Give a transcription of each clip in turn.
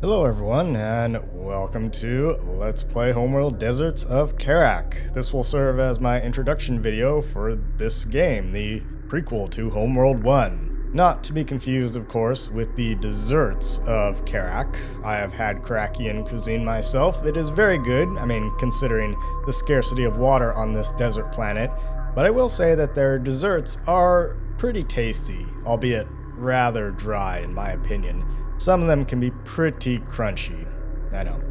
Hello everyone, and welcome to Let's Play Homeworld Deserts of Kharak. This will serve as my introduction video for this game, the prequel to Homeworld 1. Not to be confused, of course, with the desserts of Kharak. I have had Kharakian cuisine myself. It is very good, considering the scarcity of water on this desert planet, but I will say that their desserts are pretty tasty, albeit rather dry in my opinion. Some of them can be pretty crunchy, I know.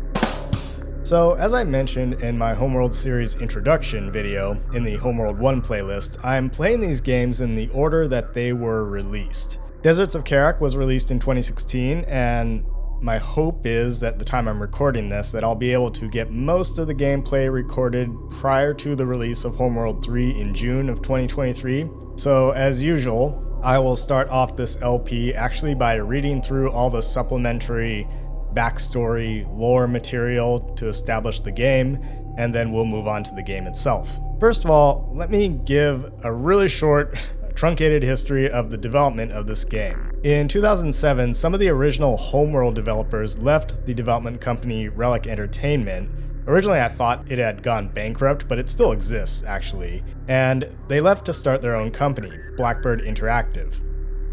So, as I mentioned in my Homeworld series introduction video in the Homeworld 1 playlist, I'm playing these games in the order that they were released. Deserts of Kharak was released in 2016, and my hope is that the time I'm recording this, that I'll be able to get most of the gameplay recorded prior to the release of Homeworld 3 in June of 2023. So, as usual, I will start off this LP actually by reading through all the supplementary backstory lore material to establish the game, and then we'll move on to the game itself. First of all, let me give a really short, truncated history of the development of this game. In 2007, some of the original Homeworld developers left the development company Relic Entertainment. Originally, I thought it had gone bankrupt, but it still exists, actually. And they left to start their own company, Blackbird Interactive.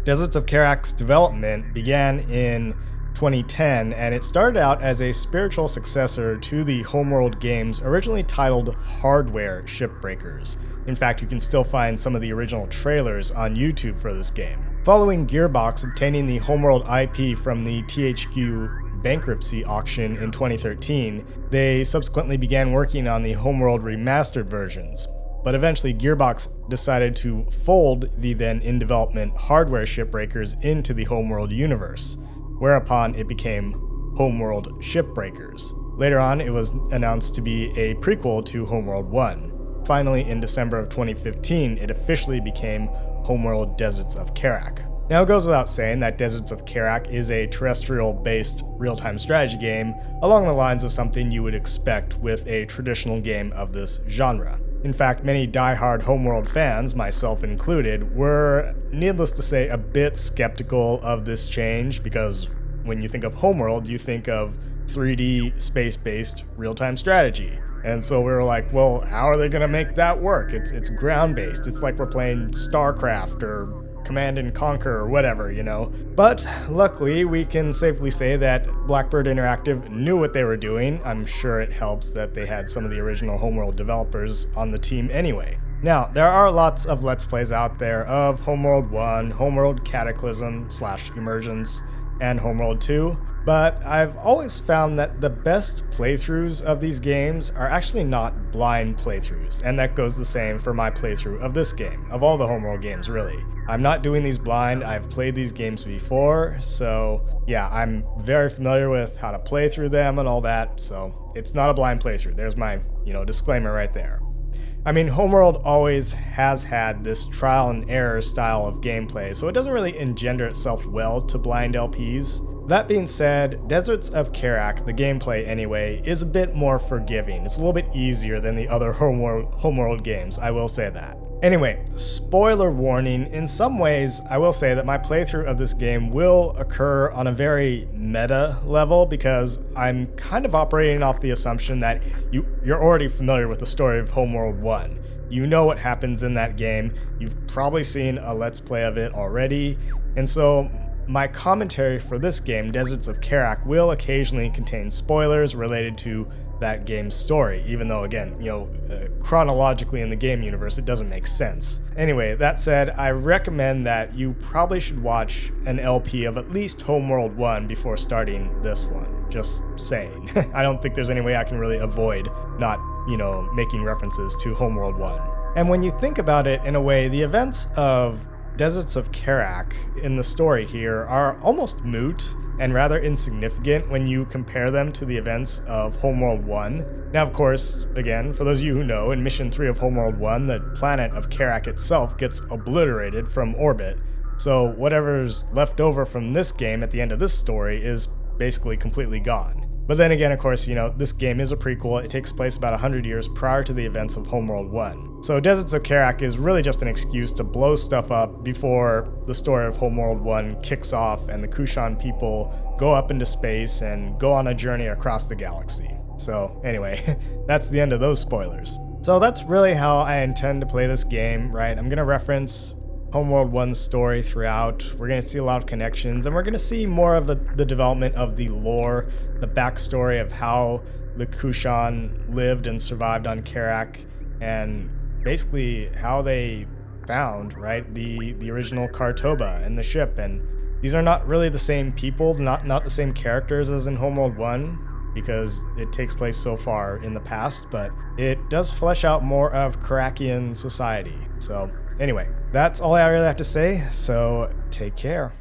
Deserts of Kharak's development began in 2010, and it started out as a spiritual successor to the Homeworld games originally titled Hardware Shipbreakers. In fact, you can still find some of the original trailers on YouTube for this game. Following Gearbox obtaining the Homeworld IP from the THQ bankruptcy auction in 2013, they subsequently began working on the Homeworld remastered versions. But eventually Gearbox decided to fold the then in development Hardware Shipbreakers into the Homeworld universe, whereupon it became Homeworld Shipbreakers. Later on, it was announced to be a prequel to Homeworld 1. Finally, in December of 2015, it officially became Homeworld Deserts of Kharak. Now, it goes without saying that Deserts of Kharak is a terrestrial-based real-time strategy game along the lines of something you would expect with a traditional game of this genre. In fact, many die-hard Homeworld fans, myself included, were, needless to say, a bit skeptical of this change because when you think of Homeworld, you think of 3D, space-based real-time strategy. And so we were like, well, how are they going to make that work? It's ground-based. It's like we're playing StarCraft or Command and Conquer or whatever, you know. But luckily, we can safely say that Blackbird Interactive knew what they were doing. I'm sure it helps that they had some of the original Homeworld developers on the team anyway. Now, there are lots of Let's Plays out there of Homeworld 1, Homeworld Cataclysm/Emergence, and Homeworld 2, but I've always found that the best playthroughs of these games are actually not blind playthroughs, and that goes the same for my playthrough of this game, of all the Homeworld games really. I'm not doing these blind, I've played these games before, so yeah, I'm very familiar with how to play through them and all that, so it's not a blind playthrough. There's my, disclaimer right there. Homeworld always has had this trial and error style of gameplay, so it doesn't really engender itself well to blind LPs. That being said, Deserts of Kharak, the gameplay anyway, is a bit more forgiving. It's a little bit easier than the other Homeworld games, I will say that. Anyway, spoiler warning, in some ways I will say that my playthrough of this game will occur on a very meta level because I'm kind of operating off the assumption that you're already familiar with the story of Homeworld 1. You know what happens in that game, you've probably seen a Let's Play of it already, and so my commentary for this game, Deserts of Kharak, will occasionally contain spoilers related to that game's story, even though, again, chronologically in the game universe, it doesn't make sense. Anyway, that said, I recommend that you probably should watch an LP of at least Homeworld 1 before starting this one. Just saying. I don't think there's any way I can really avoid not, making references to Homeworld 1. And when you think about it, in a way, the events of Deserts of Kharak in the story here are almost moot and rather insignificant when you compare them to the events of Homeworld 1. Now, of course, again, for those of you who know, in Mission 3 of Homeworld 1, the planet of Kharak itself gets obliterated from orbit, so whatever's left over from this game at the end of this story is basically completely gone. But then again, of course, this game is a prequel. It takes place about 100 years prior to the events of Homeworld 1. So Deserts of Kharak is really just an excuse to blow stuff up before the story of Homeworld 1 kicks off and the Kushan people go up into space and go on a journey across the galaxy. So anyway, that's the end of those spoilers. So that's really how I intend to play this game, right? I'm going to reference Homeworld 1's story throughout. We're going to see a lot of connections, and we're going to see more of the development of the lore, the backstory of how the Kushan lived and survived on Kharak, and basically how they found, right, the original Kartoba and the ship. And these are not really the same people, not the same characters as in Homeworld 1, because it takes place so far in the past, but it does flesh out more of Kharakian society. So anyway, that's all I really have to say, so take care.